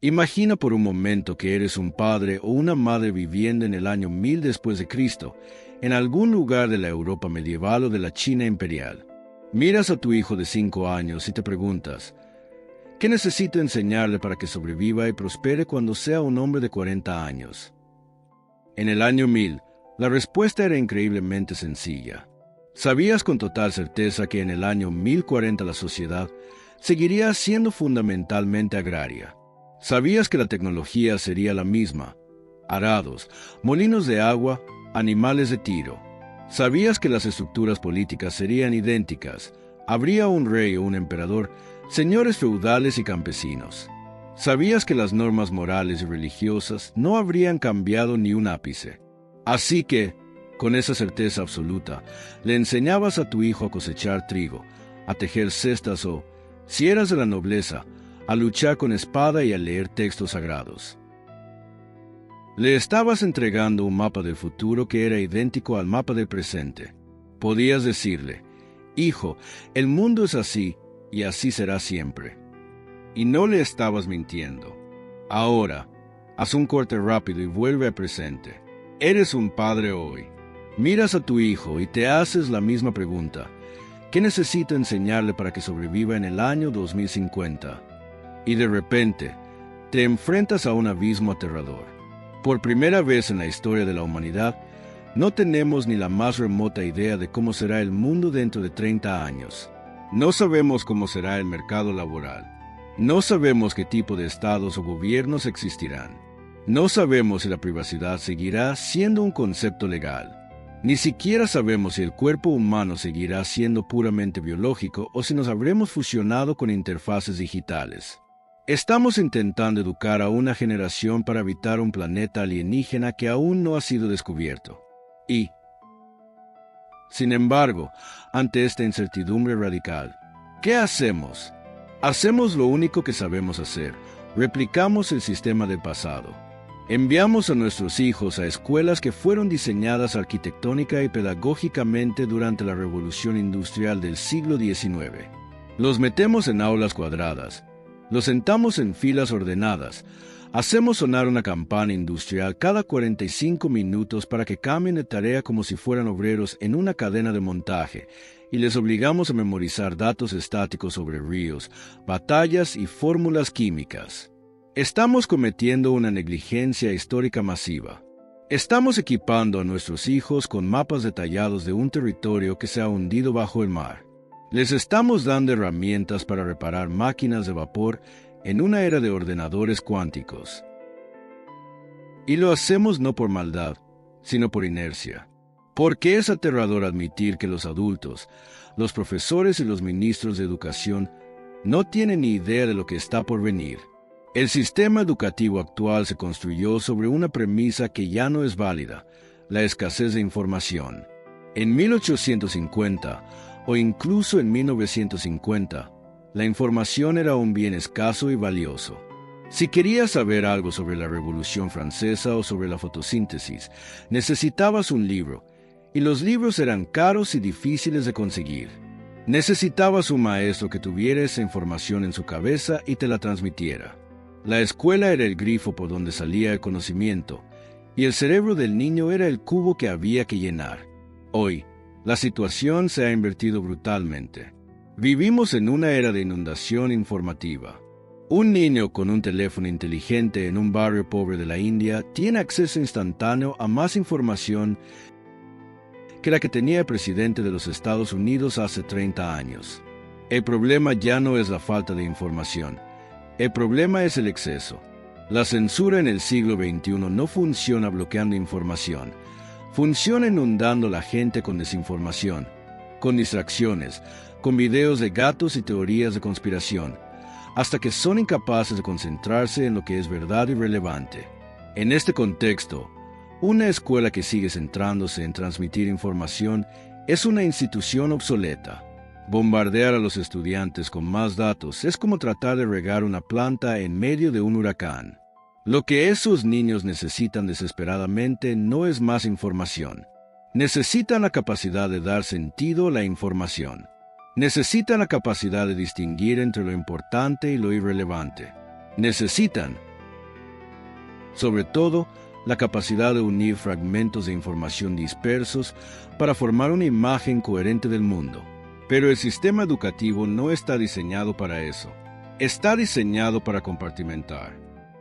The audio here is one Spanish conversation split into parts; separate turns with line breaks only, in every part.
Imagina por un momento que eres un padre o una madre viviendo en el año 1000 después de Cristo, en algún lugar de la Europa medieval o de la China imperial. Miras a tu hijo de 5 años y te preguntas, ¿qué necesito enseñarle para que sobreviva y prospere cuando sea un hombre de 40 años? En el año 1000, la respuesta era increíblemente sencilla. Sabías con total certeza que en el año 1040 la sociedad seguiría siendo fundamentalmente agraria. Sabías que la tecnología sería la misma: arados, molinos de agua, animales de tiro. Sabías que las estructuras políticas serían idénticas: habría un rey o un emperador, señores feudales y campesinos. Sabías que las normas morales y religiosas no habrían cambiado ni un ápice. Así que, con esa certeza absoluta, le enseñabas a tu hijo a cosechar trigo, a tejer cestas o, si eras de la nobleza, a luchar con espada y a leer textos sagrados. Le estabas entregando un mapa del futuro que era idéntico al mapa del presente. Podías decirle, hijo, el mundo es así y así será siempre. Y no le estabas mintiendo. Ahora, haz un corte rápido y vuelve al presente. Eres un padre hoy. Miras a tu hijo y te haces la misma pregunta: ¿qué necesito enseñarle para que sobreviva en el año 2050? Y de repente, te enfrentas a un abismo aterrador. Por primera vez en la historia de la humanidad, no tenemos ni la más remota idea de cómo será el mundo dentro de 30 años. No sabemos cómo será el mercado laboral. No sabemos qué tipo de estados o gobiernos existirán. No sabemos si la privacidad seguirá siendo un concepto legal. Ni siquiera sabemos si el cuerpo humano seguirá siendo puramente biológico o si nos habremos fusionado con interfaces digitales. Estamos intentando educar a una generación para habitar un planeta alienígena que aún no ha sido descubierto. Y, sin embargo, ante esta incertidumbre radical, ¿qué hacemos? Hacemos lo único que sabemos hacer: replicamos el sistema del pasado. Enviamos a nuestros hijos a escuelas que fueron diseñadas arquitectónica y pedagógicamente durante la revolución industrial del siglo XIX. Los metemos en aulas cuadradas. Los sentamos en filas ordenadas. Hacemos sonar una campana industrial cada 45 minutos para que cambien de tarea como si fueran obreros en una cadena de montaje, y les obligamos a memorizar datos estáticos sobre ríos, batallas y fórmulas químicas. Estamos cometiendo una negligencia histórica masiva. Estamos equipando a nuestros hijos con mapas detallados de un territorio que se ha hundido bajo el mar. Les estamos dando herramientas para reparar máquinas de vapor en una era de ordenadores cuánticos. Y lo hacemos no por maldad, sino por inercia. Porque es aterrador admitir que los adultos, los profesores y los ministros de educación no tienen ni idea de lo que está por venir. El sistema educativo actual se construyó sobre una premisa que ya no es válida: la escasez de información. En 1850, o incluso en 1950, la información era un bien escaso y valioso. Si querías saber algo sobre la Revolución Francesa o sobre la fotosíntesis, necesitabas un libro, y los libros eran caros y difíciles de conseguir. Necesitabas un maestro que tuviera esa información en su cabeza y te la transmitiera. La escuela era el grifo por donde salía el conocimiento, y el cerebro del niño era el cubo que había que llenar. Hoy, la situación se ha invertido brutalmente. Vivimos en una era de inundación informativa. Un niño con un teléfono inteligente en un barrio pobre de la India tiene acceso instantáneo a más información que la que tenía el presidente de los Estados Unidos hace 30 años. El problema ya no es la falta de información. El problema es el exceso. La censura en el siglo XXI no funciona bloqueando información. Funciona inundando a la gente con desinformación, con distracciones, con videos de gatos y teorías de conspiración, hasta que son incapaces de concentrarse en lo que es verdad y relevante. En este contexto, una escuela que sigue centrándose en transmitir información es una institución obsoleta. Bombardear a los estudiantes con más datos es como tratar de regar una planta en medio de un huracán. Lo que esos niños necesitan desesperadamente no es más información. Necesitan la capacidad de dar sentido a la información. Necesitan la capacidad de distinguir entre lo importante y lo irrelevante. Necesitan, Sobre todo, la capacidad de unir fragmentos de información dispersos para formar una imagen coherente del mundo. Pero el sistema educativo no está diseñado para eso. Está diseñado para compartimentar.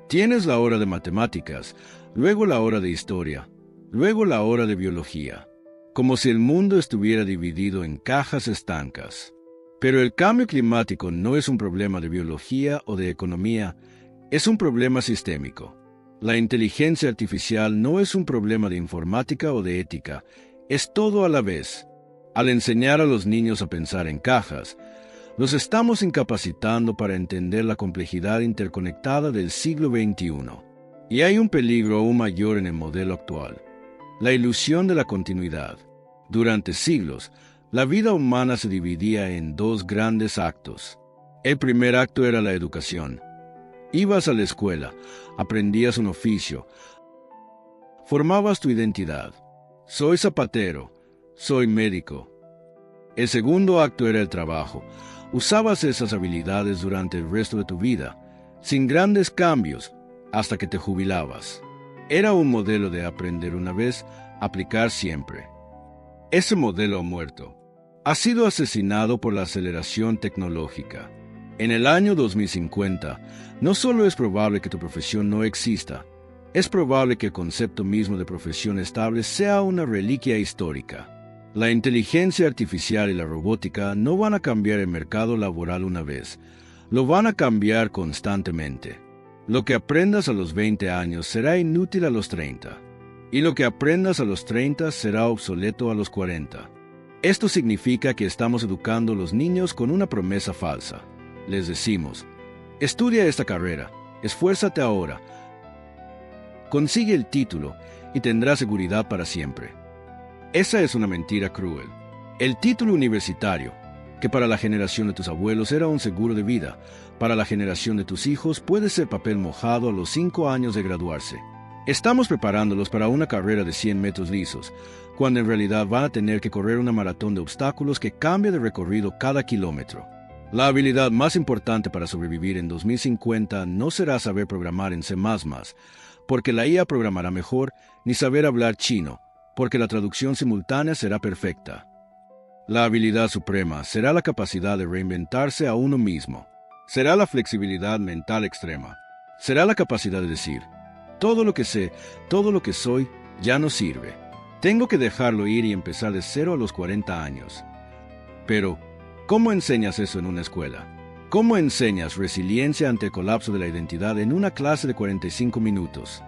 Tienes la hora de matemáticas, luego la hora de historia, luego la hora de biología, como si el mundo estuviera dividido en cajas estancas. Pero el cambio climático no es un problema de biología o de economía, es un problema sistémico. La inteligencia artificial no es un problema de informática o de ética, es todo a la vez. Al enseñar a los niños a pensar en cajas, los estamos incapacitando para entender la complejidad interconectada del siglo XXI. Y hay un peligro aún mayor en el modelo actual: la ilusión de la continuidad. Durante siglos, la vida humana se dividía en dos grandes actos. El primer acto era la educación. Ibas a la escuela, aprendías un oficio, formabas tu identidad. Soy zapatero, soy médico. El segundo acto era el trabajo. Usabas esas habilidades durante el resto de tu vida, sin grandes cambios, hasta que te jubilabas. Era un modelo de aprender una vez, aplicar siempre. Ese modelo ha muerto. Ha sido asesinado por la aceleración tecnológica. En el año 2050, no solo es probable que tu profesión no exista, es probable que el concepto mismo de profesión estable sea una reliquia histórica. La inteligencia artificial y la robótica no van a cambiar el mercado laboral una vez, lo van a cambiar constantemente. Lo que aprendas a los 20 años será inútil a los 30, y lo que aprendas a los 30 será obsoleto a los 40. Esto significa que estamos educando a los niños con una promesa falsa. Les decimos: estudia esta carrera, esfuérzate ahora, consigue el título y tendrás seguridad para siempre. Esa es una mentira cruel. El título universitario, que para la generación de tus abuelos era un seguro de vida, para la generación de tus hijos puede ser papel mojado a los 5 años de graduarse. Estamos preparándolos para una carrera de 100 metros lisos, cuando en realidad van a tener que correr una maratón de obstáculos que cambia de recorrido cada kilómetro. La habilidad más importante para sobrevivir en 2050 no será saber programar en C++, porque la IA programará mejor, ni saber hablar chino, porque la traducción simultánea será perfecta. La habilidad suprema será la capacidad de reinventarse a uno mismo. Será la flexibilidad mental extrema. Será la capacidad de decir: todo lo que sé, todo lo que soy, ya no sirve. Tengo que dejarlo ir y empezar de cero a los 40 años. Pero, ¿cómo enseñas eso en una escuela? ¿Cómo enseñas resiliencia ante el colapso de la identidad en una clase de 45 minutos?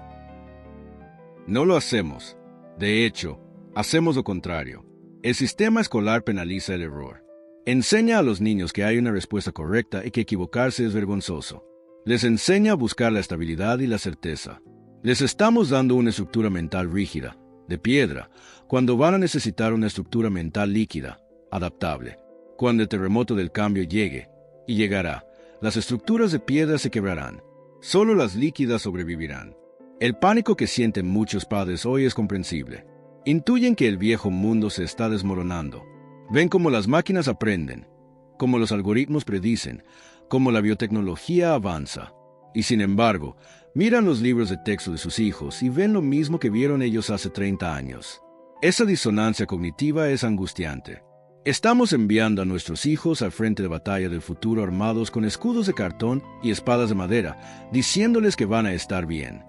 No lo hacemos. De hecho, hacemos lo contrario. El sistema escolar penaliza el error. Enseña a los niños que hay una respuesta correcta y que equivocarse es vergonzoso. Les enseña a buscar la estabilidad y la certeza. Les estamos dando una estructura mental rígida, de piedra, cuando van a necesitar una estructura mental líquida, adaptable. Cuando el terremoto del cambio llegue, y llegará, las estructuras de piedra se quebrarán. Solo las líquidas sobrevivirán. El pánico que sienten muchos padres hoy es comprensible. Intuyen que el viejo mundo se está desmoronando. Ven cómo las máquinas aprenden, cómo los algoritmos predicen, cómo la biotecnología avanza. Y sin embargo, miran los libros de texto de sus hijos y ven lo mismo que vieron ellos hace 30 años. Esa disonancia cognitiva es angustiante. Estamos enviando a nuestros hijos al frente de batalla del futuro armados con escudos de cartón y espadas de madera, diciéndoles que van a estar bien.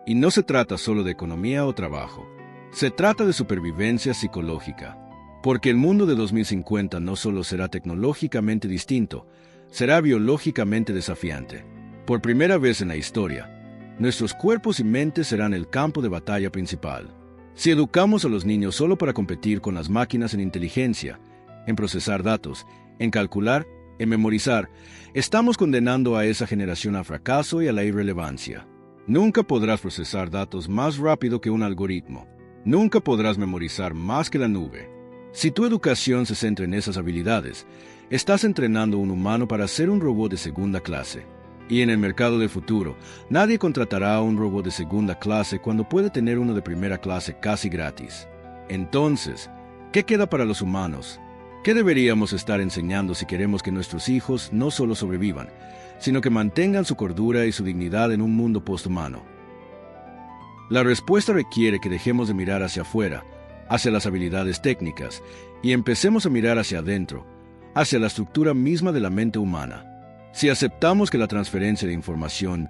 Y no se trata solo de economía o trabajo. Se trata de supervivencia psicológica. Porque el mundo de 2050 no solo será tecnológicamente distinto, será biológicamente desafiante. Por primera vez en la historia, nuestros cuerpos y mentes serán el campo de batalla principal. Si educamos a los niños solo para competir con las máquinas en inteligencia, en procesar datos, en calcular, en memorizar, estamos condenando a esa generación al fracaso y a la irrelevancia. Nunca podrás procesar datos más rápido que un algoritmo. Nunca podrás memorizar más que la nube. Si tu educación se centra en esas habilidades, estás entrenando a un humano para ser un robot de segunda clase. Y en el mercado del futuro, nadie contratará a un robot de segunda clase cuando puede tener uno de primera clase casi gratis. Entonces, ¿qué queda para los humanos? ¿Qué deberíamos estar enseñando si queremos que nuestros hijos no solo sobrevivan, sino que mantengan su cordura y su dignidad en un mundo posthumano. La respuesta requiere que dejemos de mirar hacia afuera, hacia las habilidades técnicas, y empecemos a mirar hacia adentro, hacia la estructura misma de la mente humana. Si aceptamos que la transferencia de información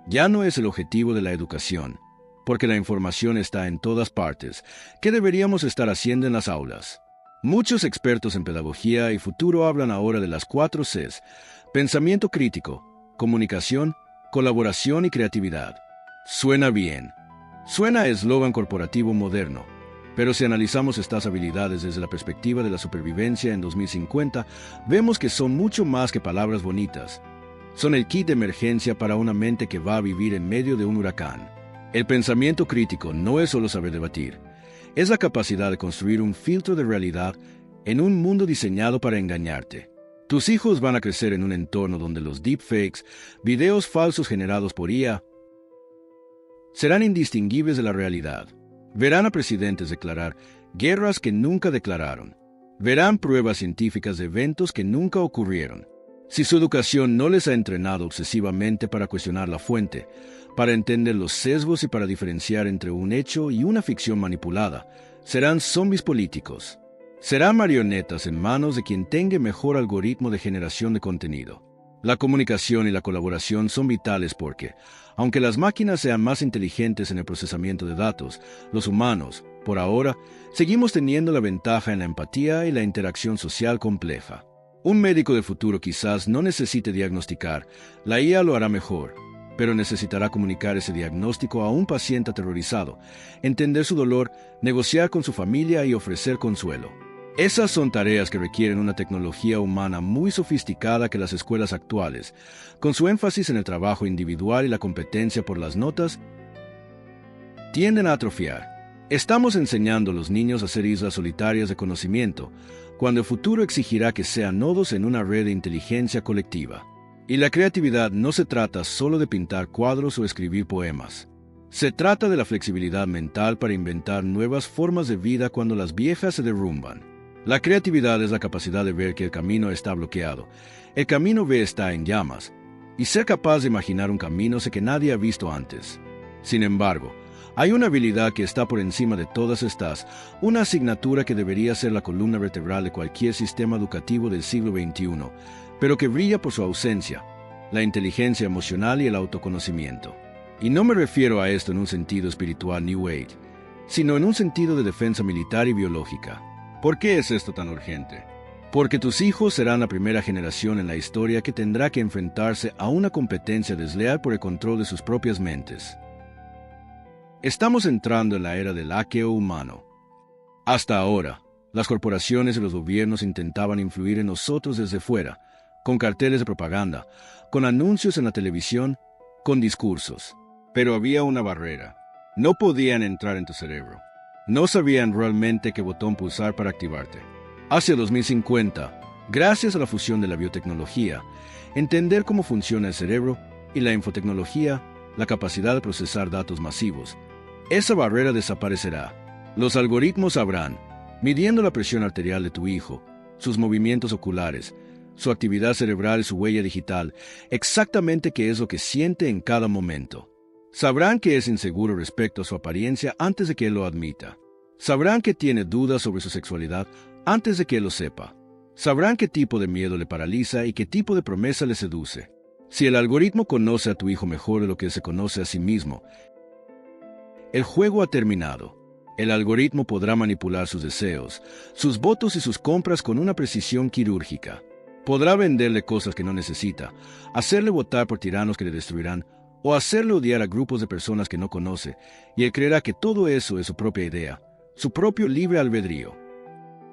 ya no es el objetivo de la educación, porque la información está en todas partes, ¿qué deberíamos estar haciendo en las aulas? Muchos expertos en pedagogía y futuro hablan ahora de las 4 Cs: pensamiento crítico, comunicación, colaboración y creatividad. Suena bien. Suena a eslogan corporativo moderno, pero si analizamos estas habilidades desde la perspectiva de la supervivencia en 2050, vemos que son mucho más que palabras bonitas. Son el kit de emergencia para una mente que va a vivir en medio de un huracán. El pensamiento crítico no es solo saber debatir, es la capacidad de construir un filtro de realidad en un mundo diseñado para engañarte. Tus hijos van a crecer en un entorno donde los deepfakes, videos falsos generados por IA, serán indistinguibles de la realidad. Verán a presidentes declarar guerras que nunca declararon. Verán pruebas científicas de eventos que nunca ocurrieron. Si su educación no les ha entrenado obsesivamente para cuestionar la fuente, para entender los sesgos y para diferenciar entre un hecho y una ficción manipulada, serán zombies políticos. Serán marionetas en manos de quien tenga mejor algoritmo de generación de contenido. La comunicación y la colaboración son vitales porque, aunque las máquinas sean más inteligentes en el procesamiento de datos, los humanos, por ahora, seguimos teniendo la ventaja en la empatía y la interacción social compleja. Un médico del futuro quizás no necesite diagnosticar, la IA lo hará mejor, pero necesitará comunicar ese diagnóstico a un paciente aterrorizado, entender su dolor, negociar con su familia y ofrecer consuelo. Esas son tareas que requieren una tecnología humana muy sofisticada que las escuelas actuales, con su énfasis en el trabajo individual y la competencia por las notas, tienden a atrofiar. Estamos enseñando a los niños a ser islas solitarias de conocimiento, cuando el futuro exigirá que sean nodos en una red de inteligencia colectiva. Y la creatividad no se trata solo de pintar cuadros o escribir poemas. Se trata de la flexibilidad mental para inventar nuevas formas de vida cuando las viejas se derrumban. La creatividad es la capacidad de ver que el camino está bloqueado, el camino B está en llamas, y ser capaz de imaginar un camino que nadie ha visto antes. Sin embargo, hay una habilidad que está por encima de todas estas, una asignatura que debería ser la columna vertebral de cualquier sistema educativo del siglo XXI, pero que brilla por su ausencia: la inteligencia emocional y el autoconocimiento. Y no me refiero a esto en un sentido espiritual New Age, sino en un sentido de defensa militar y biológica. ¿Por qué es esto tan urgente? Porque tus hijos serán la primera generación en la historia que tendrá que enfrentarse a una competencia desleal por el control de sus propias mentes. Estamos entrando en la era del hackeo humano. Hasta ahora, las corporaciones y los gobiernos intentaban influir en nosotros desde fuera, con carteles de propaganda, con anuncios en la televisión, con discursos. Pero había una barrera. No podían entrar en tu cerebro. No sabían realmente qué botón pulsar para activarte. Hacia 2050, gracias a la fusión de la biotecnología, entender cómo funciona el cerebro y la infotecnología, la capacidad de procesar datos masivos, esa barrera desaparecerá. Los algoritmos sabrán, midiendo la presión arterial de tu hijo, sus movimientos oculares, su actividad cerebral y su huella digital, exactamente qué es lo que siente en cada momento. Sabrán que es inseguro respecto a su apariencia antes de que él lo admita. Sabrán que tiene dudas sobre su sexualidad antes de que él lo sepa. Sabrán qué tipo de miedo le paraliza y qué tipo de promesa le seduce. Si el algoritmo conoce a tu hijo mejor de lo que se conoce a sí mismo, el juego ha terminado. El algoritmo podrá manipular sus deseos, sus votos y sus compras con una precisión quirúrgica. Podrá venderle cosas que no necesita, hacerle votar por tiranos que le destruirán, o hacerle odiar a grupos de personas que no conoce, y él creerá que todo eso es su propia idea, su propio libre albedrío.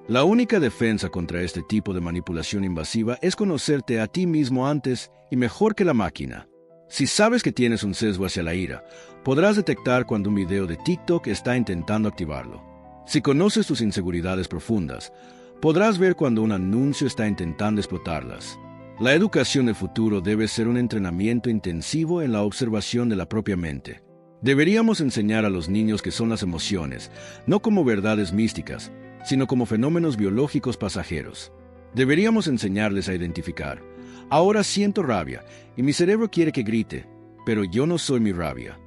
La única defensa contra este tipo de manipulación invasiva es conocerte a ti mismo antes y mejor que la máquina. Si sabes que tienes un sesgo hacia la ira, podrás detectar cuando un video de TikTok está intentando activarlo. Si conoces tus inseguridades profundas, podrás ver cuando un anuncio está intentando explotarlas. La educación del futuro debe ser un entrenamiento intensivo en la observación de la propia mente. Deberíamos enseñar a los niños que son las emociones, no como verdades místicas, sino como fenómenos biológicos pasajeros. Deberíamos enseñarles a identificar, Ahora siento rabia, y mi cerebro quiere que grite, pero yo no soy mi rabia.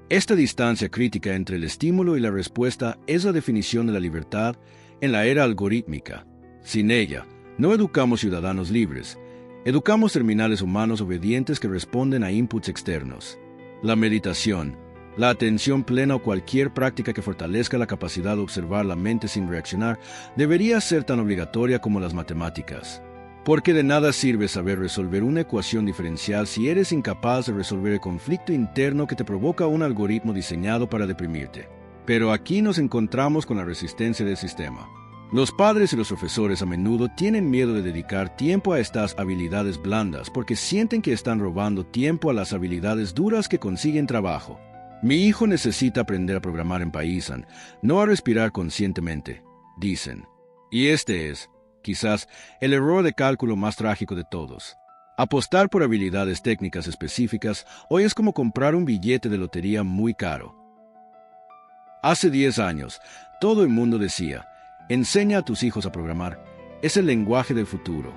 Esta distancia crítica entre el estímulo y la respuesta es la definición de la libertad en la era algorítmica. Sin ella, no educamos ciudadanos libres, educamos terminales humanos obedientes que responden a inputs externos. La meditación, la atención plena o cualquier práctica que fortalezca la capacidad de observar la mente sin reaccionar debería ser tan obligatoria como las matemáticas. Porque de nada sirve saber resolver una ecuación diferencial si eres incapaz de resolver el conflicto interno que te provoca un algoritmo diseñado para deprimirte. Pero aquí nos encontramos con la resistencia del sistema. Los padres y los profesores a menudo tienen miedo de dedicar tiempo a estas habilidades blandas porque sienten que están robando tiempo a las habilidades duras que consiguen trabajo. Mi hijo necesita aprender a programar en Python, no a respirar conscientemente, dicen. Y este es, quizás, el error de cálculo más trágico de todos. Apostar por habilidades técnicas específicas hoy es como comprar un billete de lotería muy caro. Hace 10 años, todo el mundo decía, enseña a tus hijos a programar, es el lenguaje del futuro.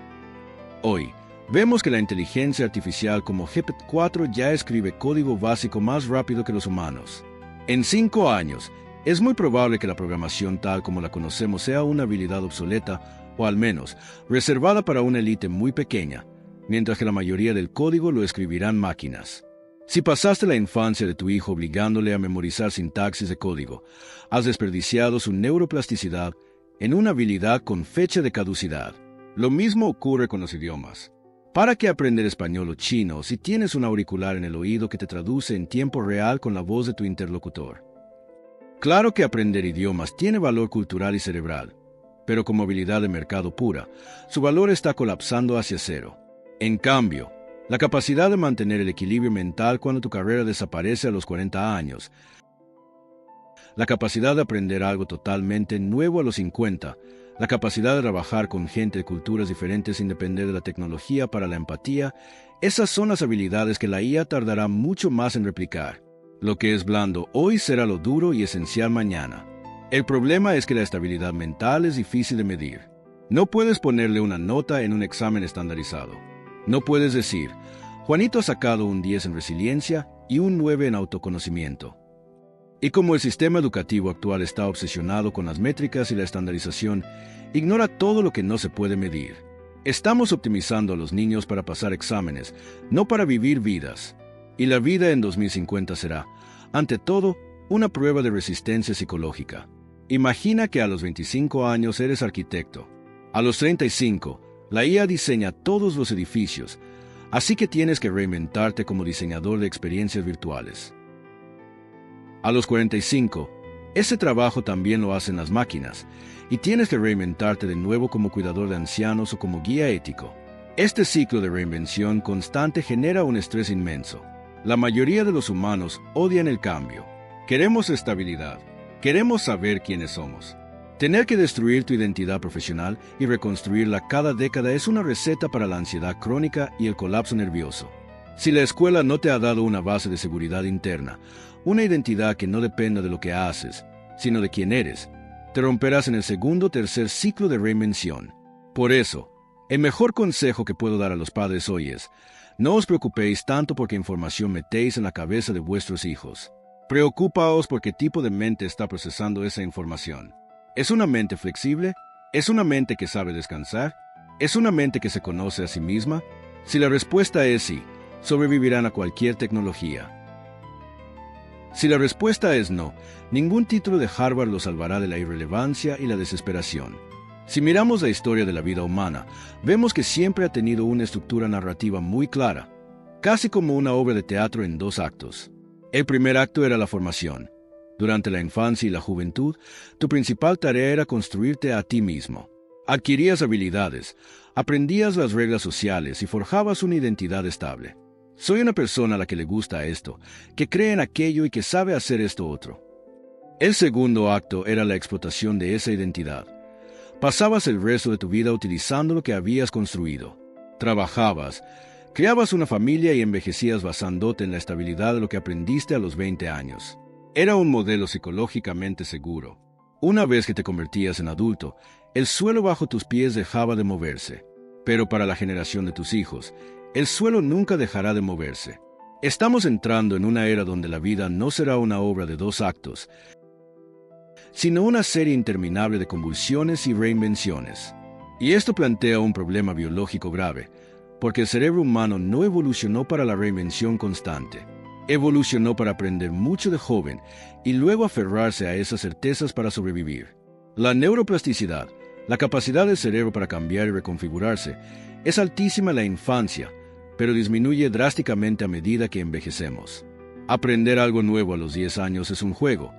Hoy, vemos que la inteligencia artificial como GPT-4 ya escribe código básico más rápido que los humanos. En 5 años, es muy probable que la programación tal como la conocemos sea una habilidad obsoleta, o al menos, reservada para una élite muy pequeña, mientras que la mayoría del código lo escribirán máquinas. Si pasaste la infancia de tu hijo obligándole a memorizar sintaxis de código, has desperdiciado su neuroplasticidad en una habilidad con fecha de caducidad. Lo mismo ocurre con los idiomas. ¿Para qué aprender español o chino si tienes un auricular en el oído que te traduce en tiempo real con la voz de tu interlocutor? Claro que aprender idiomas tiene valor cultural y cerebral, pero como habilidad de mercado pura, su valor está colapsando hacia cero. En cambio, la capacidad de mantener el equilibrio mental cuando tu carrera desaparece a los 40 años, la capacidad de aprender algo totalmente nuevo a los 50, la capacidad de trabajar con gente de culturas diferentes sin depender de la tecnología para la empatía, esas son las habilidades que la IA tardará mucho más en replicar. Lo que es blando hoy será lo duro y esencial mañana. El problema es que la estabilidad mental es difícil de medir. No puedes ponerle una nota en un examen estandarizado. No puedes decir, Juanito ha sacado un 10 en resiliencia y un 9 en autoconocimiento. Y como el sistema educativo actual está obsesionado con las métricas y la estandarización, ignora todo lo que no se puede medir. Estamos optimizando a los niños para pasar exámenes, no para vivir vidas. Y la vida en 2050 será, ante todo, una prueba de resistencia psicológica. Imagina que a los 25 años eres arquitecto. A los 35, la IA diseña todos los edificios, así que tienes que reinventarte como diseñador de experiencias virtuales. A los 45, ese trabajo también lo hacen las máquinas, y tienes que reinventarte de nuevo como cuidador de ancianos o como guía ético. Este ciclo de reinvención constante genera un estrés inmenso. La mayoría de los humanos odian el cambio. Queremos estabilidad. Queremos saber quiénes somos. Tener que destruir tu identidad profesional y reconstruirla cada década es una receta para la ansiedad crónica y el colapso nervioso. Si la escuela no te ha dado una base de seguridad interna, una identidad que no dependa de lo que haces, sino de quién eres, te romperás en el segundo o tercer ciclo de reinvención. Por eso, el mejor consejo que puedo dar a los padres hoy es, no os preocupéis tanto por qué información metéis en la cabeza de vuestros hijos. Preocúpaos por qué tipo de mente está procesando esa información. ¿Es una mente flexible? ¿Es una mente que sabe descansar? ¿Es una mente que se conoce a sí misma? Si la respuesta es sí, sobrevivirán a cualquier tecnología. Si la respuesta es no, ningún título de Harvard los salvará de la irrelevancia y la desesperación. Si miramos la historia de la vida humana, vemos que siempre ha tenido una estructura narrativa muy clara, casi como una obra de teatro en 2 actos. El primer acto era la formación. Durante la infancia y la juventud, tu principal tarea era construirte a ti mismo. Adquirías habilidades, aprendías las reglas sociales y forjabas una identidad estable. Soy una persona a la que le gusta esto, que cree en aquello y que sabe hacer esto otro. El segundo acto era la explotación de esa identidad. Pasabas el resto de tu vida utilizando lo que habías construido. Trabajabas, creabas una familia y envejecías basándote en la estabilidad de lo que aprendiste a los 20 años. Era un modelo psicológicamente seguro. Una vez que te convertías en adulto, el suelo bajo tus pies dejaba de moverse. Pero para la generación de tus hijos, el suelo nunca dejará de moverse. Estamos entrando en una era donde la vida no será una obra de 2 actos, sino una serie interminable de convulsiones y reinvenciones. Y esto plantea un problema biológico grave, porque el cerebro humano no evolucionó para la reinvención constante. Evolucionó para aprender mucho de joven y luego aferrarse a esas certezas para sobrevivir. La neuroplasticidad, la capacidad del cerebro para cambiar y reconfigurarse, es altísima en la infancia, pero disminuye drásticamente a medida que envejecemos. Aprender algo nuevo a los 10 años es un juego.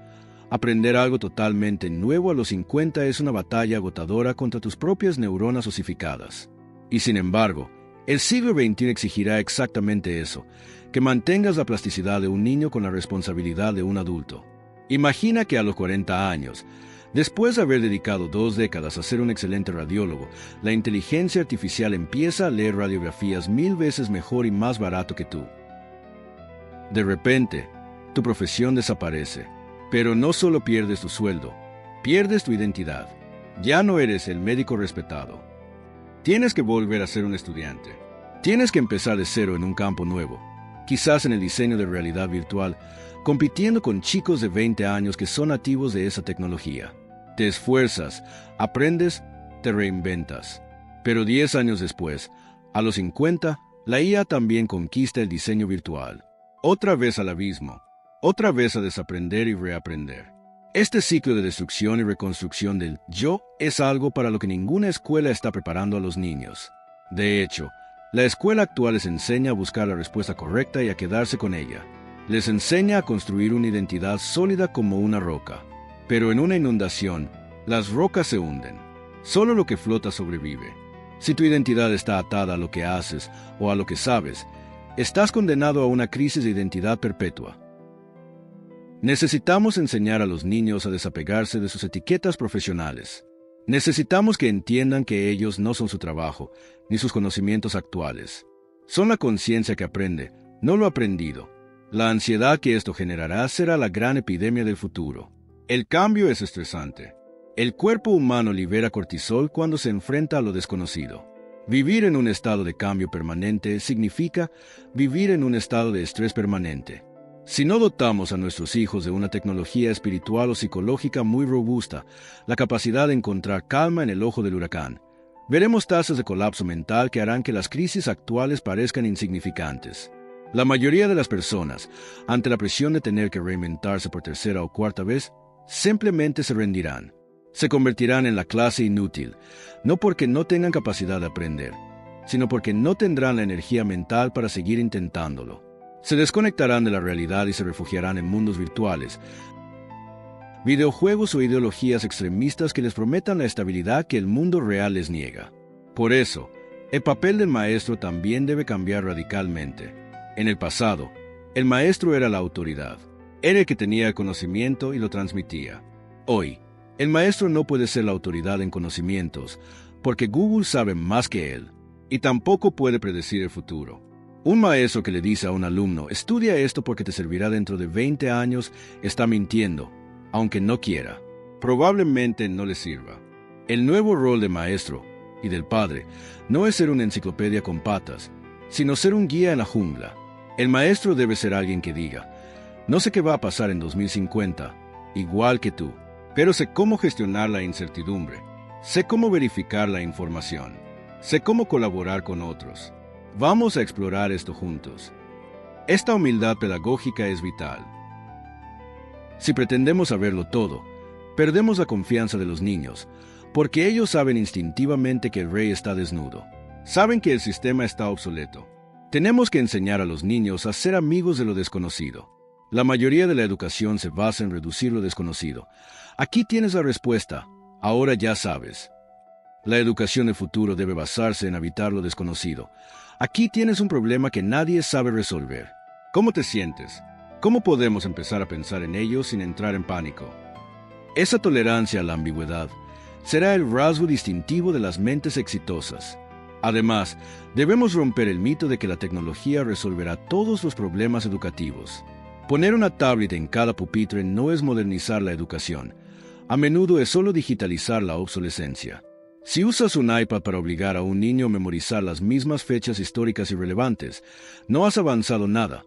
Aprender algo totalmente nuevo a los 50 es una batalla agotadora contra tus propias neuronas osificadas. Y sin embargo, el siglo XXI exigirá exactamente eso, que mantengas la plasticidad de un niño con la responsabilidad de un adulto. Imagina que a los 40 años, después de haber dedicado 2 décadas a ser un excelente radiólogo, la inteligencia artificial empieza a leer radiografías 1000 veces mejor y más barato que tú. De repente, tu profesión desaparece. Pero no solo pierdes tu sueldo, pierdes tu identidad. Ya no eres el médico respetado. Tienes que volver a ser un estudiante. Tienes que empezar de cero en un campo nuevo, quizás en el diseño de realidad virtual, compitiendo con chicos de 20 años que son nativos de esa tecnología. Te esfuerzas, aprendes, te reinventas. Pero 10 años después, a los 50, la IA también conquista el diseño virtual. Otra vez al abismo. Otra vez a desaprender y reaprender. Este ciclo de destrucción y reconstrucción del yo es algo para lo que ninguna escuela está preparando a los niños. De hecho, la escuela actual les enseña a buscar la respuesta correcta y a quedarse con ella. Les enseña a construir una identidad sólida como una roca. Pero en una inundación, las rocas se hunden. Solo lo que flota sobrevive. Si tu identidad está atada a lo que haces o a lo que sabes, estás condenado a una crisis de identidad perpetua. Necesitamos enseñar a los niños a desapegarse de sus etiquetas profesionales. Necesitamos que entiendan que ellos no son su trabajo, ni sus conocimientos actuales. Son la conciencia que aprende, no lo aprendido. La ansiedad que esto generará será la gran epidemia del futuro. El cambio es estresante. El cuerpo humano libera cortisol cuando se enfrenta a lo desconocido. Vivir en un estado de cambio permanente significa vivir en un estado de estrés permanente. Si no dotamos a nuestros hijos de una tecnología espiritual o psicológica muy robusta, la capacidad de encontrar calma en el ojo del huracán, veremos tasas de colapso mental que harán que las crisis actuales parezcan insignificantes. La mayoría de las personas, ante la presión de tener que reinventarse por tercera o cuarta vez, simplemente se rendirán. Se convertirán en la clase inútil, no porque no tengan capacidad de aprender, sino porque no tendrán la energía mental para seguir intentándolo. Se desconectarán de la realidad y se refugiarán en mundos virtuales, videojuegos o ideologías extremistas que les prometan la estabilidad que el mundo real les niega. Por eso, el papel del maestro también debe cambiar radicalmente. En el pasado, el maestro era la autoridad. Era el que tenía el conocimiento y lo transmitía. Hoy, el maestro no puede ser la autoridad en conocimientos, porque Google sabe más que él, y tampoco puede predecir el futuro. Un maestro que le dice a un alumno, estudia esto porque te servirá dentro de 20 años, está mintiendo, aunque no quiera. Probablemente no le sirva. El nuevo rol de maestro y del padre no es ser una enciclopedia con patas, sino ser un guía en la jungla. El maestro debe ser alguien que diga, no sé qué va a pasar en 2050, igual que tú, pero sé cómo gestionar la incertidumbre, sé cómo verificar la información, sé cómo colaborar con otros. Vamos a explorar esto juntos. Esta humildad pedagógica es vital. Si pretendemos saberlo todo, perdemos la confianza de los niños, porque ellos saben instintivamente que el rey está desnudo. Saben que el sistema está obsoleto. Tenemos que enseñar a los niños a ser amigos de lo desconocido. La mayoría de la educación se basa en reducir lo desconocido. Aquí tienes la respuesta. Ahora ya sabes. La educación del futuro debe basarse en habitar lo desconocido. Aquí tienes un problema que nadie sabe resolver. ¿Cómo te sientes? ¿Cómo podemos empezar a pensar en ello sin entrar en pánico? Esa tolerancia a la ambigüedad será el rasgo distintivo de las mentes exitosas. Además, debemos romper el mito de que la tecnología resolverá todos los problemas educativos. Poner una tablet en cada pupitre no es modernizar la educación. A menudo es solo digitalizar la obsolescencia. Si usas un iPad para obligar a un niño a memorizar las mismas fechas históricas irrelevantes, no has avanzado nada.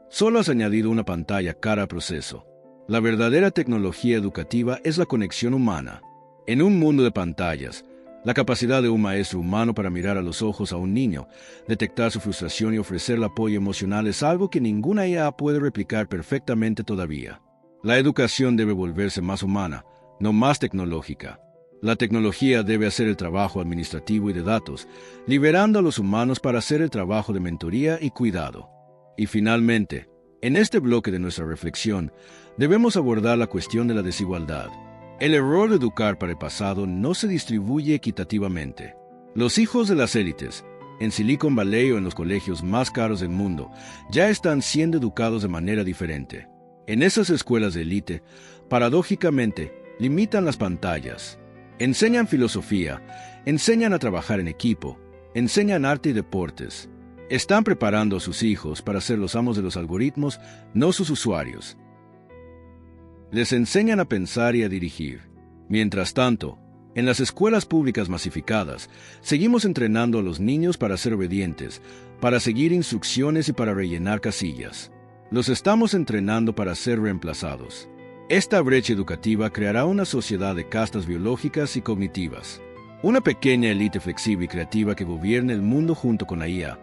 Solo has añadido una pantalla cara al proceso. La verdadera tecnología educativa es la conexión humana. En un mundo de pantallas, la capacidad de un maestro humano para mirar a los ojos a un niño, detectar su frustración y ofrecerle apoyo emocional es algo que ninguna IA puede replicar perfectamente todavía. La educación debe volverse más humana, no más tecnológica. La tecnología debe hacer el trabajo administrativo y de datos, liberando a los humanos para hacer el trabajo de mentoría y cuidado. Y finalmente, en este bloque de nuestra reflexión, debemos abordar la cuestión de la desigualdad. El error de educar para el pasado no se distribuye equitativamente. Los hijos de las élites, en Silicon Valley o en los colegios más caros del mundo, ya están siendo educados de manera diferente. En esas escuelas de élite, paradójicamente, limitan las pantallas. Enseñan filosofía, enseñan a trabajar en equipo, enseñan arte y deportes. Están preparando a sus hijos para ser los amos de los algoritmos, no sus usuarios. Les enseñan a pensar y a dirigir. Mientras tanto, en las escuelas públicas masificadas, seguimos entrenando a los niños para ser obedientes, para seguir instrucciones y para rellenar casillas. Los estamos entrenando para ser reemplazados. Esta brecha educativa creará una sociedad de castas biológicas y cognitivas. Una pequeña élite flexible y creativa que gobierne el mundo junto con la IA,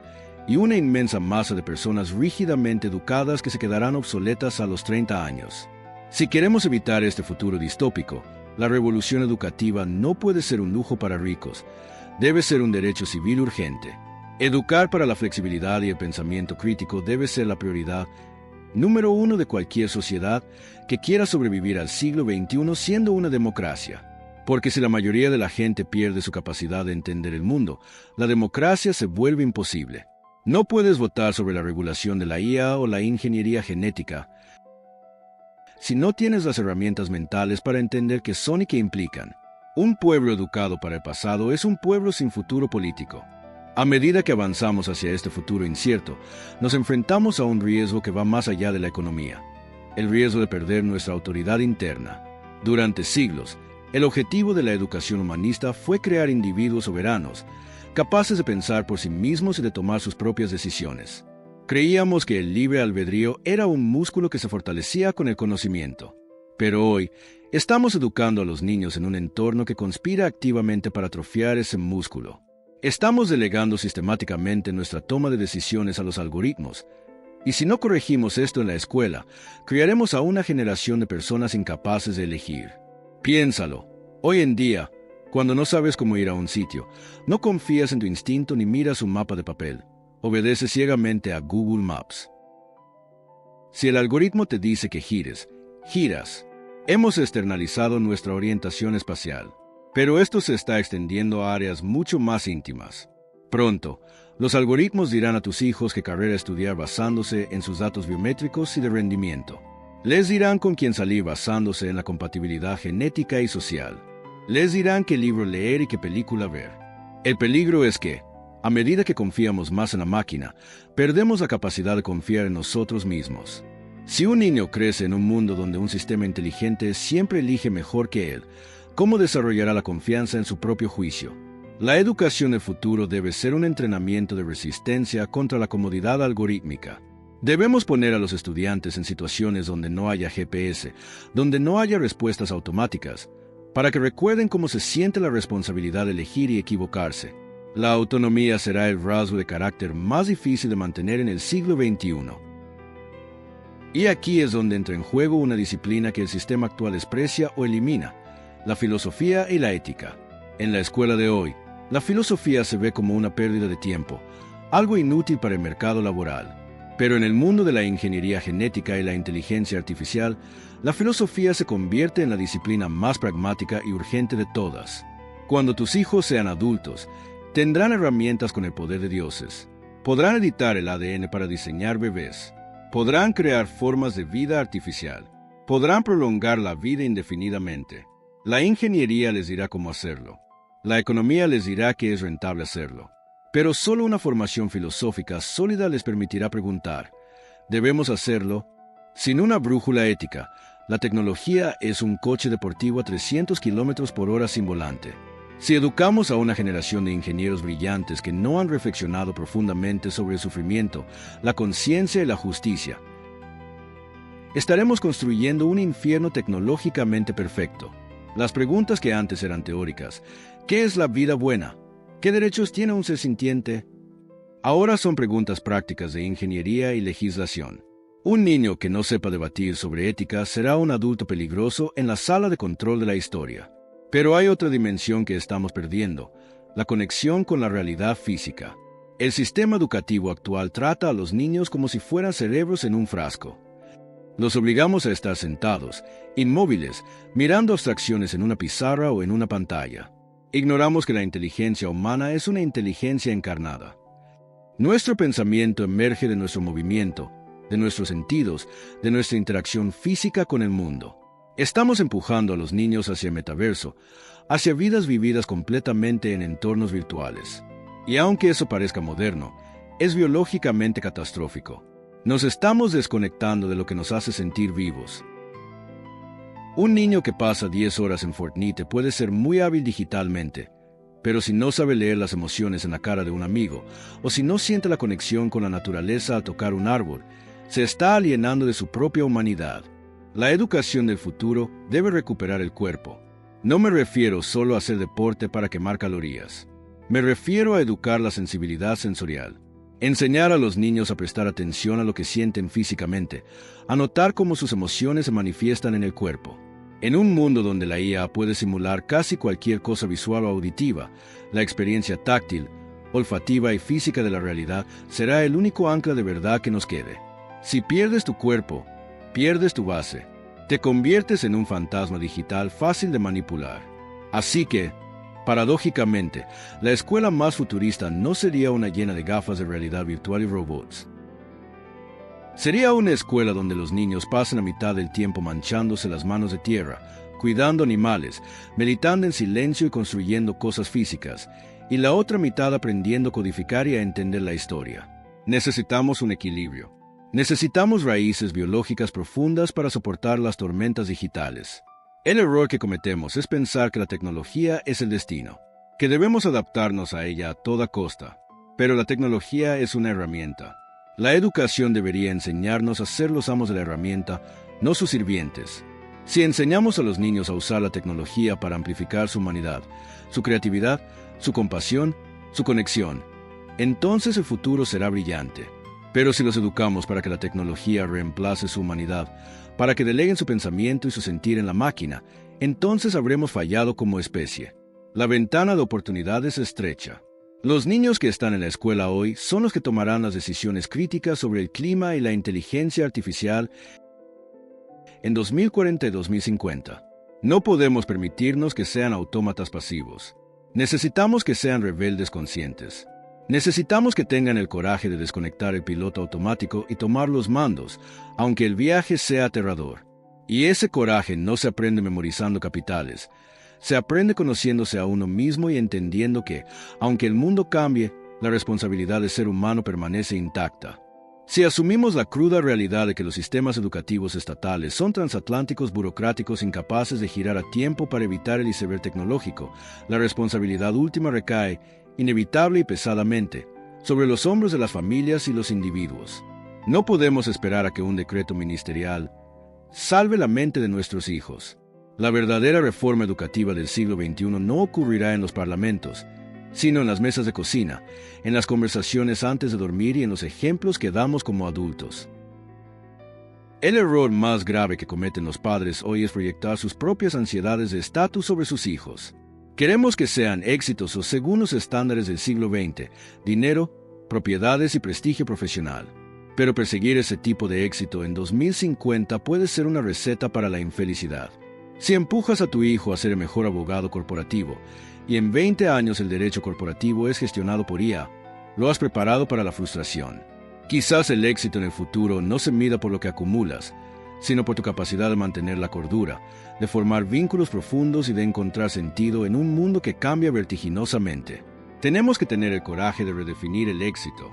y una inmensa masa de personas rígidamente educadas que se quedarán obsoletas a los 30 años. Si queremos evitar este futuro distópico, la revolución educativa no puede ser un lujo para ricos, debe ser un derecho civil urgente. Educar para la flexibilidad y el pensamiento crítico debe ser la prioridad número uno de cualquier sociedad que quiera sobrevivir al siglo XXI siendo una democracia. Porque si la mayoría de la gente pierde su capacidad de entender el mundo, la democracia se vuelve imposible. No puedes votar sobre la regulación de la IA o la ingeniería genética si no tienes las herramientas mentales para entender qué son y qué implican. Un pueblo educado para el pasado es un pueblo sin futuro político. A medida que avanzamos hacia este futuro incierto, nos enfrentamos a un riesgo que va más allá de la economía, el riesgo de perder nuestra autoridad interna. Durante siglos, el objetivo de la educación humanista fue crear individuos soberanos, capaces de pensar por sí mismos y de tomar sus propias decisiones. Creíamos que el libre albedrío era un músculo que se fortalecía con el conocimiento. Pero hoy, estamos educando a los niños en un entorno que conspira activamente para atrofiar ese músculo. Estamos delegando sistemáticamente nuestra toma de decisiones a los algoritmos. Y si no corregimos esto en la escuela, criaremos a una generación de personas incapaces de elegir. Piénsalo. Hoy en día, cuando no sabes cómo ir a un sitio, no confías en tu instinto ni miras un mapa de papel. Obedeces ciegamente a Google Maps. Si el algoritmo te dice que gires, giras. Hemos externalizado nuestra orientación espacial, pero esto se está extendiendo a áreas mucho más íntimas. Pronto, los algoritmos dirán a tus hijos qué carrera estudiar basándose en sus datos biométricos y de rendimiento. Les dirán con quién salir basándose en la compatibilidad genética y social. Les dirán qué libro leer y qué película ver. El peligro es que, a medida que confiamos más en la máquina, perdemos la capacidad de confiar en nosotros mismos. Si un niño crece en un mundo donde un sistema inteligente siempre elige mejor que él, ¿cómo desarrollará la confianza en su propio juicio? La educación del futuro debe ser un entrenamiento de resistencia contra la comodidad algorítmica. Debemos poner a los estudiantes en situaciones donde no haya GPS, donde no haya respuestas automáticas, para que recuerden cómo se siente la responsabilidad de elegir y equivocarse. La autonomía será el rasgo de carácter más difícil de mantener en el siglo XXI. Y aquí es donde entra en juego una disciplina que el sistema actual desprecia o elimina, la filosofía y la ética. En la escuela de hoy, la filosofía se ve como una pérdida de tiempo, algo inútil para el mercado laboral. Pero en el mundo de la ingeniería genética y la inteligencia artificial, la filosofía se convierte en la disciplina más pragmática y urgente de todas. Cuando tus hijos sean adultos, tendrán herramientas con el poder de dioses. Podrán editar el ADN para diseñar bebés. Podrán crear formas de vida artificial. Podrán prolongar la vida indefinidamente. La ingeniería les dirá cómo hacerlo. La economía les dirá que es rentable hacerlo. Pero solo una formación filosófica sólida les permitirá preguntar. Debemos hacerlo sin una brújula ética, La tecnología es un coche deportivo a 300 kilómetros por hora sin volante. Si educamos a una generación de ingenieros brillantes que no han reflexionado profundamente sobre el sufrimiento, la conciencia y la justicia, estaremos construyendo un infierno tecnológicamente perfecto. Las preguntas que antes eran teóricas, ¿qué es la vida buena? ¿Qué derechos tiene un ser sintiente? Ahora son preguntas prácticas de ingeniería y legislación. Un niño que no sepa debatir sobre ética será un adulto peligroso en la sala de control de la historia. Pero hay otra dimensión que estamos perdiendo, la conexión con la realidad física. El sistema educativo actual trata a los niños como si fueran cerebros en un frasco. Los obligamos a estar sentados, inmóviles, mirando abstracciones en una pizarra o en una pantalla. Ignoramos que la inteligencia humana es una inteligencia encarnada. Nuestro pensamiento emerge de nuestro movimiento, de nuestros sentidos, de nuestra interacción física con el mundo. Estamos empujando a los niños hacia el metaverso, hacia vidas vividas completamente en entornos virtuales. Y aunque eso parezca moderno, es biológicamente catastrófico. Nos estamos desconectando de lo que nos hace sentir vivos. Un niño que pasa 10 horas en Fortnite puede ser muy hábil digitalmente, pero si no sabe leer las emociones en la cara de un amigo, o si no siente la conexión con la naturaleza al tocar un árbol, se está alienando de su propia humanidad. La educación del futuro debe recuperar el cuerpo. No me refiero solo a hacer deporte para quemar calorías. Me refiero a educar la sensibilidad sensorial. Enseñar a los niños a prestar atención a lo que sienten físicamente, a notar cómo sus emociones se manifiestan en el cuerpo. En un mundo donde la IA puede simular casi cualquier cosa visual o auditiva, la experiencia táctil, olfativa y física de la realidad será el único ancla de verdad que nos quede. Si pierdes tu cuerpo, pierdes tu base. Te conviertes en un fantasma digital fácil de manipular. Así que, paradójicamente, la escuela más futurista no sería una llena de gafas de realidad virtual y robots. Sería una escuela donde los niños pasan la mitad del tiempo manchándose las manos de tierra, cuidando animales, meditando en silencio y construyendo cosas físicas, y la otra mitad aprendiendo a codificar y a entender la historia. Necesitamos un equilibrio. Necesitamos raíces biológicas profundas para soportar las tormentas digitales. El error que cometemos es pensar que la tecnología es el destino, que debemos adaptarnos a ella a toda costa. Pero la tecnología es una herramienta. La educación debería enseñarnos a ser los amos de la herramienta, no sus sirvientes. Si enseñamos a los niños a usar la tecnología para amplificar su humanidad, su creatividad, su compasión, su conexión, entonces el futuro será brillante. Pero si los educamos para que la tecnología reemplace su humanidad, para que deleguen su pensamiento y su sentir en la máquina, entonces habremos fallado como especie. La ventana de oportunidad es estrecha. Los niños que están en la escuela hoy son los que tomarán las decisiones críticas sobre el clima y la inteligencia artificial en 2040 y 2050. No podemos permitirnos que sean autómatas pasivos. Necesitamos que sean rebeldes conscientes. Necesitamos que tengan el coraje de desconectar el piloto automático y tomar los mandos, aunque el viaje sea aterrador. Y ese coraje no se aprende memorizando capitales. Se aprende conociéndose a uno mismo y entendiendo que, aunque el mundo cambie, la responsabilidad de ser humano permanece intacta. Si asumimos la cruda realidad de que los sistemas educativos estatales son transatlánticos burocráticos incapaces de girar a tiempo para evitar el iceberg tecnológico, la responsabilidad última recae, inevitable y pesadamente, sobre los hombros de las familias y los individuos. No podemos esperar a que un decreto ministerial salve la mente de nuestros hijos. La verdadera reforma educativa del siglo XXI no ocurrirá en los parlamentos, sino en las mesas de cocina, en las conversaciones antes de dormir y en los ejemplos que damos como adultos. El error más grave que cometen los padres hoy es proyectar sus propias ansiedades de estatus sobre sus hijos. Queremos que sean exitosos según los estándares del siglo XX, dinero, propiedades y prestigio profesional. Pero perseguir ese tipo de éxito en 2050 puede ser una receta para la infelicidad. Si empujas a tu hijo a ser el mejor abogado corporativo, y en 20 años el derecho corporativo es gestionado por IA, lo has preparado para la frustración. Quizás el éxito en el futuro no se mida por lo que acumulas, sino por tu capacidad de mantener la cordura, de formar vínculos profundos y de encontrar sentido en un mundo que cambia vertiginosamente. Tenemos que tener el coraje de redefinir el éxito.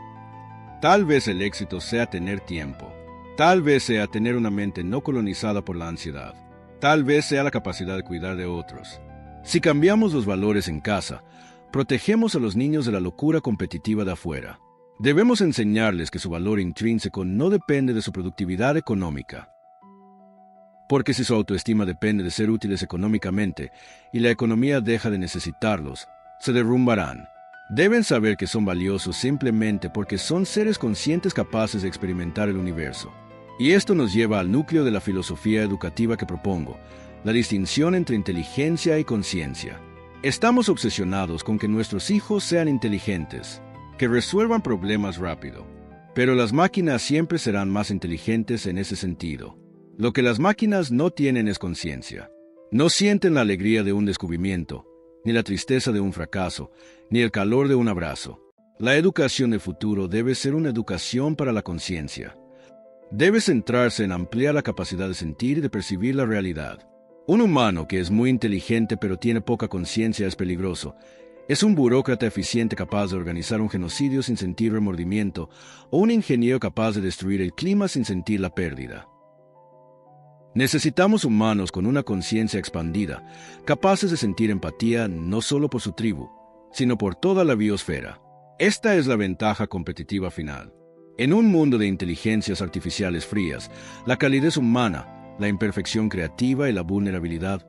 Tal vez el éxito sea tener tiempo. Tal vez sea tener una mente no colonizada por la ansiedad. Tal vez sea la capacidad de cuidar de otros. Si cambiamos los valores en casa, protegemos a los niños de la locura competitiva de afuera. Debemos enseñarles que su valor intrínseco no depende de su productividad económica. Porque si su autoestima depende de ser útiles económicamente y la economía deja de necesitarlos, se derrumbarán. Deben saber que son valiosos simplemente porque son seres conscientes capaces de experimentar el universo. Y esto nos lleva al núcleo de la filosofía educativa que propongo, la distinción entre inteligencia y conciencia. Estamos obsesionados con que nuestros hijos sean inteligentes, que resuelvan problemas rápido. Pero las máquinas siempre serán más inteligentes en ese sentido. Lo que las máquinas no tienen es conciencia. No sienten la alegría de un descubrimiento, ni la tristeza de un fracaso, ni el calor de un abrazo. La educación del futuro debe ser una educación para la conciencia. Debe centrarse en ampliar la capacidad de sentir y de percibir la realidad. Un humano que es muy inteligente pero tiene poca conciencia es peligroso. Es un burócrata eficiente capaz de organizar un genocidio sin sentir remordimiento, o un ingeniero capaz de destruir el clima sin sentir la pérdida. Necesitamos humanos con una conciencia expandida, capaces de sentir empatía no solo por su tribu, sino por toda la biosfera. Esta es la ventaja competitiva final. En un mundo de inteligencias artificiales frías, la calidez humana, la imperfección creativa y la vulnerabilidad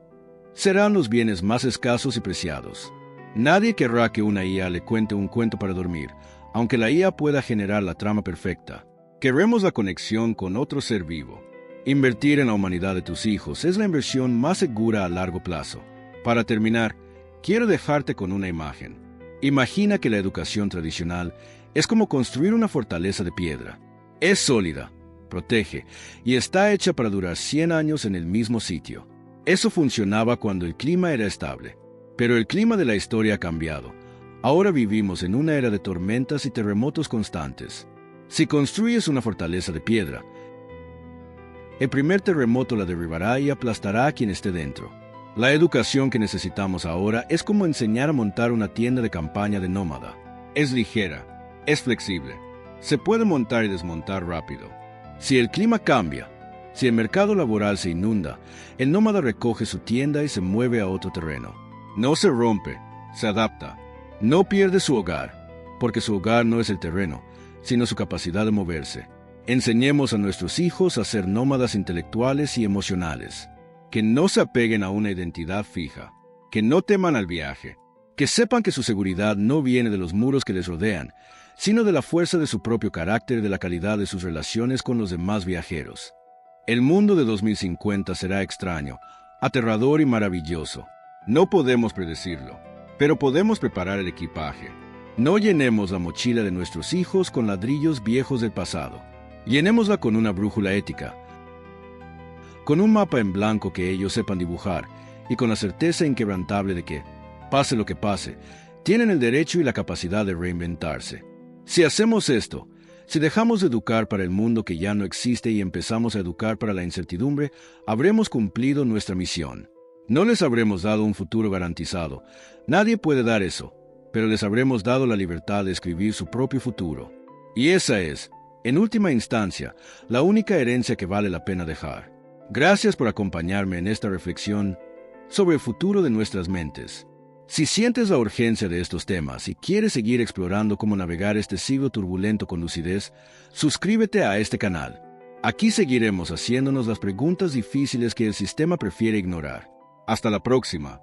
serán los bienes más escasos y preciados. Nadie querrá que una IA le cuente un cuento para dormir, aunque la IA pueda generar la trama perfecta. Queremos la conexión con otro ser vivo. Invertir en la humanidad de tus hijos es la inversión más segura a largo plazo. Para terminar, quiero dejarte con una imagen. Imagina que la educación tradicional es como construir una fortaleza de piedra. Es sólida, protege y está hecha para durar 100 años en el mismo sitio. Eso funcionaba cuando el clima era estable. Pero el clima de la historia ha cambiado. Ahora vivimos en una era de tormentas y terremotos constantes. Si construyes una fortaleza de piedra, el primer terremoto la derribará y aplastará a quien esté dentro. La educación que necesitamos ahora es como enseñar a montar una tienda de campaña de nómada. Es ligera, es flexible, se puede montar y desmontar rápido. Si el clima cambia, si el mercado laboral se inunda, el nómada recoge su tienda y se mueve a otro terreno. No se rompe, se adapta. No pierde su hogar, porque su hogar no es el terreno, sino su capacidad de moverse. Enseñemos a nuestros hijos a ser nómadas intelectuales y emocionales, que no se apeguen a una identidad fija, que no teman al viaje, que sepan que su seguridad no viene de los muros que les rodean, sino de la fuerza de su propio carácter y de la calidad de sus relaciones con los demás viajeros. El mundo de 2050 será extraño, aterrador y maravilloso. No podemos predecirlo, pero podemos preparar el equipaje. No llenemos la mochila de nuestros hijos con ladrillos viejos del pasado. Llenémosla con una brújula ética, con un mapa en blanco que ellos sepan dibujar y con la certeza inquebrantable de que, pase lo que pase, tienen el derecho y la capacidad de reinventarse. Si hacemos esto, si dejamos de educar para el mundo que ya no existe y empezamos a educar para la incertidumbre, habremos cumplido nuestra misión. No les habremos dado un futuro garantizado. Nadie puede dar eso, pero les habremos dado la libertad de escribir su propio futuro. Y esa es, en última instancia, la única herencia que vale la pena dejar. Gracias por acompañarme en esta reflexión sobre el futuro de nuestras mentes. Si sientes la urgencia de estos temas y quieres seguir explorando cómo navegar este siglo turbulento con lucidez, suscríbete a este canal. Aquí seguiremos haciéndonos las preguntas difíciles que el sistema prefiere ignorar. Hasta la próxima.